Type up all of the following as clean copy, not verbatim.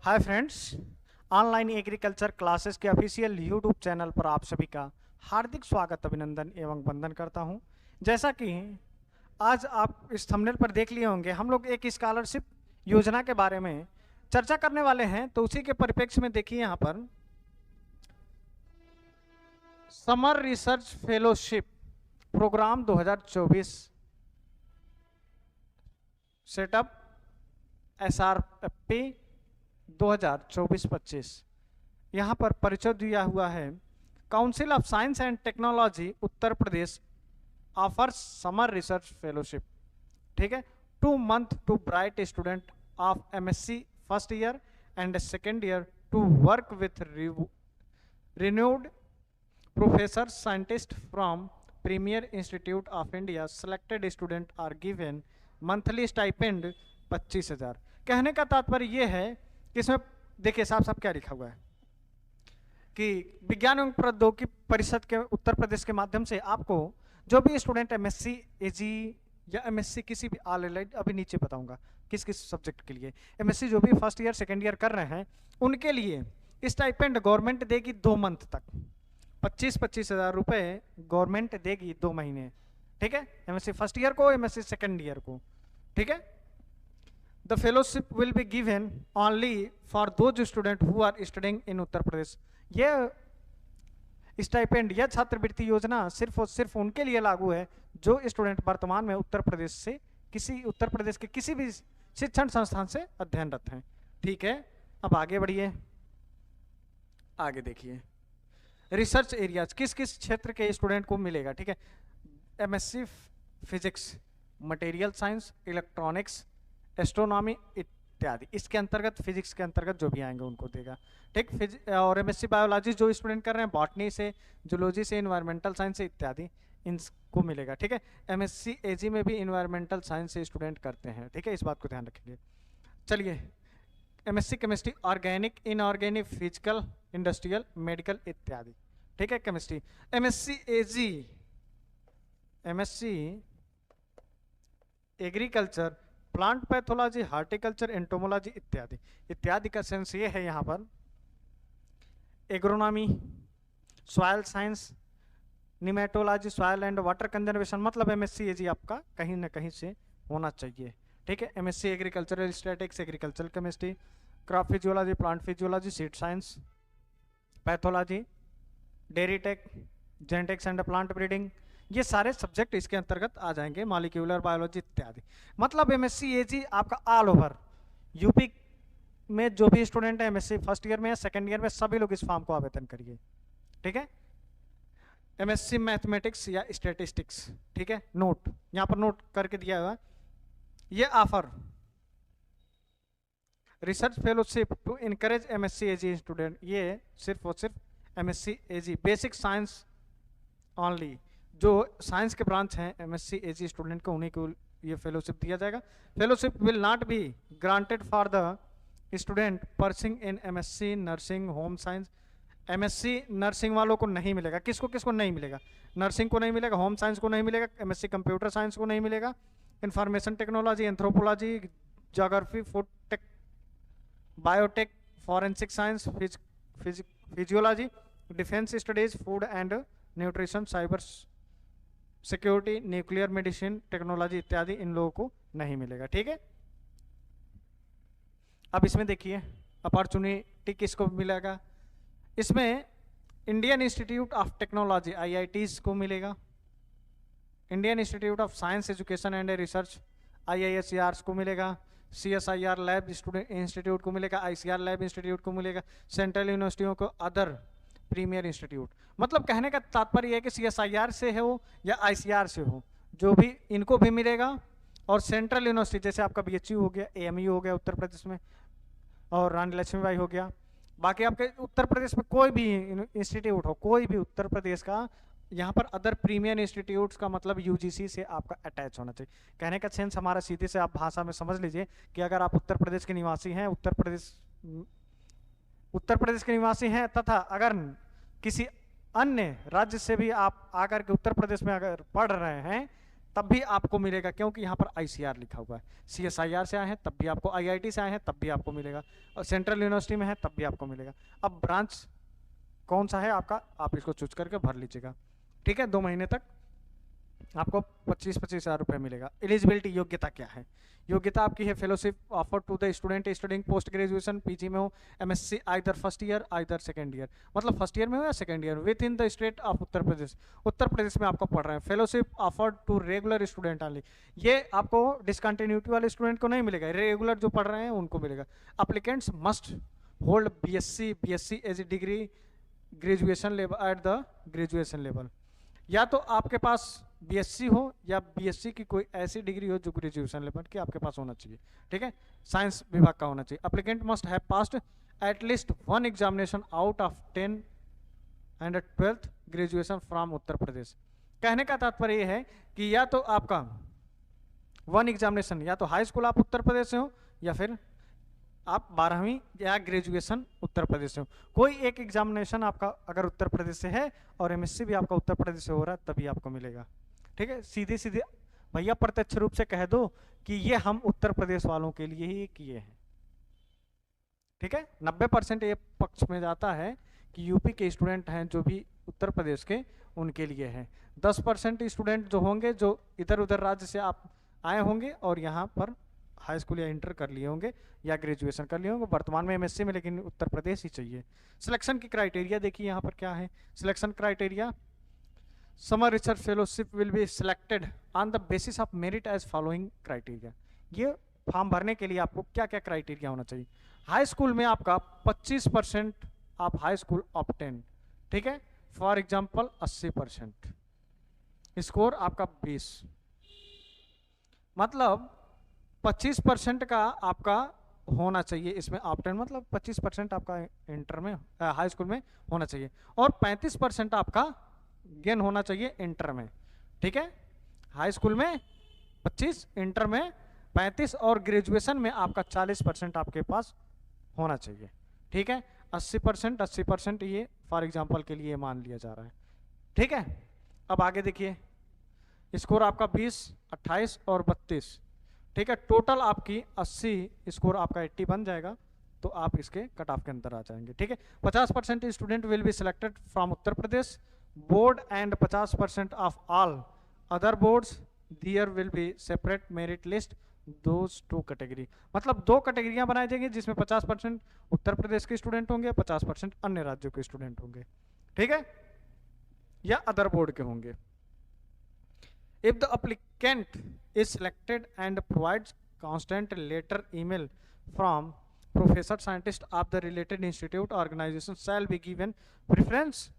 Hi friends, online agriculture classes के official YouTube channel पर आप सभी का हार्दिक स्वागत अभिनंदन एवं वंदन करता हूं। जैसा कि आज आप इस थंबनेल पर देख लिए होंगे, हम लोग एक स्कॉलरशिप योजना के बारे में चर्चा करने वाले हैं। तो उसी के परिप्रेक्ष्य में देखिए यहाँ पर summer research fellowship programme 2024 setup SRFP 2024-25 यहाँ पर परिचय दिया हुआ है। Council of science and technology Uttar Pradesh offers summer research fellowship. ठीक है, 2 month to bright student of MSc first year and second year to work with renewed professors scientists from premier institute of India. Selected student are given monthly stipend 25,000। कहने का तात्पर्य ये है कि इसमें देखिए साफ साफ क्या लिखा हुआ है कि विज्ञान एवं प्रौद्योगिकी परिषद के उत्तर प्रदेश के माध्यम से आपको जो भी स्टूडेंट MSc AG या MSc किसी भी ऑल एलाइड, अभी नीचे बताऊंगा किस किस सब्जेक्ट के लिए, MSc जो भी फर्स्ट ईयर सेकेंड ईयर कर रहे हैं उनके लिए स्टाइपेंड गवर्नमेंट देगी 2 मंथ तक 25,000 रुपए गवर्नमेंट देगी 2 महीने। ठीक है, MSc फर्स्ट ईयर को, MSc सेकेंड ईयर को। ठीक है, the fellowship will be given only for those student who are studying in Uttar Pradesh. यह स्टाइपेंड या छात्रवृत्ति योजना सिर्फ और सिर्फ उनके लिए लागू है जो स्टूडेंट वर्तमान में उत्तर प्रदेश के किसी भी शिक्षण संस्थान से अध्ययनरत हैं। ठीक है, अब आगे बढ़िए, आगे देखिए रिसर्च एरियाज किस किस क्षेत्र के स्टूडेंट को मिलेगा। ठीक है, MSc physics, material science, electronics, astronomy इत्यादि, इसके अंतर्गत फिजिक्स के अंतर्गत जो भी आएंगे उनको देगा। ठीक, और MSc बायोलॉजी जो स्टूडेंट कर रहे हैं बॉटनी से, जूलॉजी से, इन्वायरमेंटल साइंस से इत्यादि, इनको मिलेगा। ठीक है, MSc AG में भी इन्वायरमेंटल साइंस से स्टूडेंट करते हैं। ठीक है, इस बात को ध्यान रखेंगे। चलिए, MSc chemistry, organic, inorganic, physical, industrial, medical इत्यादि। ठीक है, chemistry. MSc AG, MSc agriculture, plant pathology, horticulture, entomology इत्यादि। इत्यादि का सेंस ये है यहाँ पर agronomy, soil science, nematology, soil and water conservation, मतलब MSc AG आपका कहीं ना कहीं से होना चाहिए। ठीक है, MSc agricultural statics, agricultural chemistry, crop physiology, plant physiology, seed science, pathology, dairy tech, genetics and plant breeding, ये सारे सब्जेक्ट इसके अंतर्गत आ जाएंगे, मॉलिक्यूलर बायोलॉजी इत्यादि। मतलब MSc AG आपका ऑल ओवर यूपी में जो भी स्टूडेंट है MSc फर्स्ट ईयर में या सेकेंड ईयर में, सभी लोग इस फॉर्म को आवेदन करिए। ठीक है, MSc मैथमेटिक्स या स्टैटिस्टिक्स। ठीक है, नोट यहाँ पर नोट करके दिया हुआ, ये offer research fellowship to encourage MSc AG student, ये सिर्फ और सिर्फ MSc AG basic science only, जो साइंस के ब्रांच हैं MSc AG स्टूडेंट को, उन्हीं को ये फेलोशिप दिया जाएगा। Fellowship will not be granted for the student pursuing in MSc nursing, home science. MSc nursing वालों को नहीं मिलेगा। किसको किसको नहीं मिलेगा? नर्सिंग को नहीं मिलेगा, होम साइंस को नहीं मिलेगा, MSc कंप्यूटर साइंस को नहीं मिलेगा, information technology, anthropology, geography, food tech, biotech, forensic science, physiology, defence studies, food and nutrition, cyber security, nuclear medicine technology इत्यादि इन लोगों को नहीं मिलेगा। ठीक है, अब इसमें देखिए अपॉर्चुनिटी किसको मिलेगा। इसमें Indian institute of technology IITs को मिलेगा, Indian institute of science education and research IISERs को मिलेगा, CSIR लैब इंस्टीट्यूट को मिलेगा, ICR लैब इंस्टीट्यूट को मिलेगा, सेंट्रल यूनिवर्सिटियों को अदर प्रीमियर इंस्टीट्यूट। मतलब कहने का तात्पर्य है कि CSIR से हो या ICR से हो, जो भी इनको भी मिलेगा। और सेंट्रल यूनिवर्सिटी जैसे आपका BHU हो गया, AMU हो गया उत्तर प्रदेश में, और रानी लक्ष्मीबाई हो गया। बाकी आपके उत्तर प्रदेश में कोई भी इंस्टीट्यूट हो, कोई भी उत्तर प्रदेश का, यहाँ पर अदर प्रीमियर इंस्टीट्यूट्स का मतलब UGC से आपका अटैच होना चाहिए। कहने का सेंस हमारा सीधे से आप भाषा में समझ लीजिए कि अगर आप उत्तर प्रदेश के निवासी हैं, उत्तर प्रदेश के निवासी हैं, तथा अगर किसी अन्य राज्य से भी आप आकर के उत्तर प्रदेश में अगर पढ़ रहे हैं तब भी आपको मिलेगा, क्योंकि यहाँ पर ICR लिखा हुआ है। CSIR से आए हैं तब भी आपको, IIT से आए हैं तब भी आपको मिलेगा, और सेंट्रल यूनिवर्सिटी में है तब भी आपको मिलेगा। अब ब्रांच कौन सा है आपका, आप इसको चूज करके भर लीजिएगा। ठीक है, 2 महीने तक आपको 25-25 हज़ार रुपये मिलेगा। एलिजिबिलिटी, योग्यता क्या है? योग्यता आपकी है fellowship offer to the student studying post graduation, PG में हो, MSc either first year either second year, मतलब फर्स्ट ईयर में हो या second year, within the state of Uttar Pradesh, Uttar Pradesh में आपको पढ़ रहे हैं। Fellowship offer to regular student only, ये आपको डिसकंटिन्यूटी वाले स्टूडेंट को नहीं मिलेगा, रेगुलर जो पढ़ रहे हैं उनको मिलेगा। Applicants must hold BSc as a degree graduation level at the graduation level, या तो आपके पास BSc हो या BSc की कोई ऐसी डिग्री हो जो ग्रेजुएशन लेवल की आपके पास होना चाहिए। ठीक है, साइंस विभाग का होना चाहिए। Applicant must have passed at least 1 examination out of 10 and 12th graduation from Uttar Pradesh. कहने का तात्पर्य यह है कि या तो आपका 1 एग्जामिनेशन, या तो हाई स्कूल आप उत्तर प्रदेश से हो या फिर आप 12वीं या ग्रेजुएशन उत्तर प्रदेश से हो। कोई एक एग्जामिनेशन आपका अगर उत्तर प्रदेश से है और MSc भी आपका उत्तर प्रदेश से हो रहा है तभी आपको मिलेगा। ठीक है, सीधे सीधे भैया प्रत्यक्ष रूप से कह दो कि ये हम उत्तर प्रदेश वालों के लिए ही किए हैं। ठीक है, 90% ये पक्ष में जाता है कि यूपी के स्टूडेंट हैं जो भी उत्तर प्रदेश के, उनके लिए है। 10% स्टूडेंट जो होंगे जो इधर उधर राज्य से आप आए होंगे और यहाँ पर हाई स्कूल या इंटर कर लिए होंगे या ग्रेजुएशन कर लिए होंगे, वर्तमान में MSc में, लेकिन उत्तर प्रदेश ही चाहिए। सिलेक्शन की क्राइटेरिया देखिए यहाँ पर क्या है। Selection criteria, summer research fellowship will be selected on the basis of merit as following criteria. ये फॉर्म भरने के लिए आपको क्या क्या क्राइटेरिया होना चाहिए? हाई स्कूल में आपका 25% आप हाई स्कूल ऑब्टेन, ठीक है, फॉर एग्जाम्पल 80%, स्कोर आपका 20, मतलब 25% का आपका होना चाहिए इसमें ऑब्टेन, मतलब 25% आपका इंटर में हाई स्कूल में होना चाहिए, और 35% आपका गेन होना चाहिए इंटर में। ठीक है, हाई स्कूल में 25, इंटर में 35 और ग्रेजुएशन में आपका 40% आपके पास होना चाहिए। ठीक है, 80% ये फॉर एग्जांपल के लिए मान लिया जा रहा है। ठीक है, अब आगे देखिए, स्कोर आपका 20, 28 और 32। ठीक है, टोटल आपकी 80, स्कोर आपका 80 बन जाएगा तो आप इसके कट ऑफ के अंदर आ जाएंगे। ठीक है, 50% student will be selected from Uttar Pradesh board and 50% of all other boards, there will be separate merit list those 2 category, मतलब 2 कैटेगरियां बनाई जाएंगी जिसमें 50% उत्तर प्रदेश के स्टूडेंट होंगे, 50% अन्य राज्यों के स्टूडेंट होंगे। ठीक है, या अदर बोर्ड के होंगे। If the applicant is selected and provides constant letter email from professor scientist of the related institute organization shall be given preference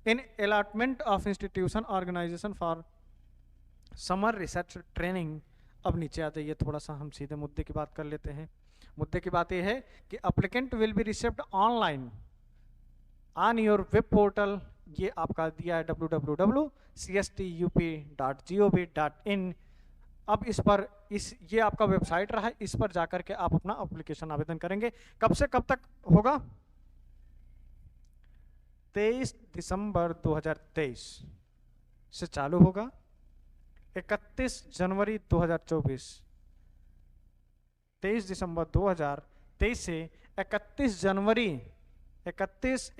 in allotment of institution organization for summer research training। अब नीचे आ जाइए, थोड़ा सा हम सीधे मुद्दे की बात कर लेते हैं। मुद्दे की बात यह है कि applicant will be received online on your web portal, ये आपका दिया है www.cstup.gov.in। अब इस पर ये आपका वेबसाइट रहा है, इस पर जाकर के आप अपना एप्लीकेशन आवेदन करेंगे। कब से कब तक होगा? 23 दिसंबर 2023 से चालू होगा, 31 जनवरी 2024। 23 दिसंबर 2023 से 31 जनवरी 31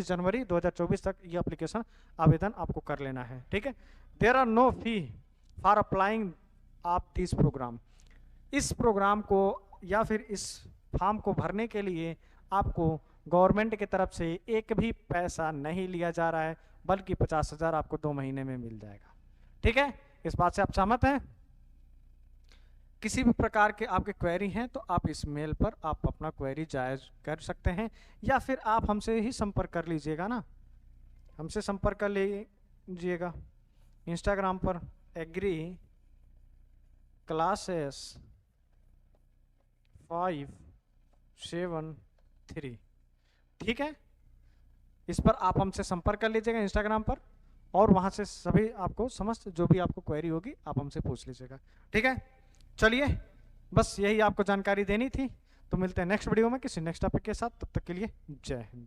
जनवरी 2024 तक ये एप्लीकेशन आवेदन आपको कर लेना है। ठीक है, there are no fee for applying आप दिस प्रोग्राम। इस प्रोग्राम को या फिर इस फॉर्म को भरने के लिए आपको गवर्नमेंट की तरफ से एक भी पैसा नहीं लिया जा रहा है, बल्कि 50,000 आपको 2 महीने में मिल जाएगा। ठीक है, इस बात से आप सहमत हैं? किसी भी प्रकार के आपके क्वेरी हैं तो आप इस मेल पर आप अपना क्वेरी जायज कर सकते हैं, या फिर आप हमसे ही संपर्क कर लीजिएगा ना, हमसे संपर्क कर लीजिएगा इंस्टाग्राम पर एग्री क्लासेस 573। ठीक है, इस पर आप हमसे संपर्क कर लीजिएगा इंस्टाग्राम पर, और वहां से सभी आपको समस्त जो भी आपको क्वेरी होगी आप हमसे पूछ लीजिएगा। ठीक है, चलिए बस यही आपको जानकारी देनी थी, तो मिलते हैं नेक्स्ट वीडियो में किसी नेक्स्ट टॉपिक के साथ। तब तक के लिए जय हिंद।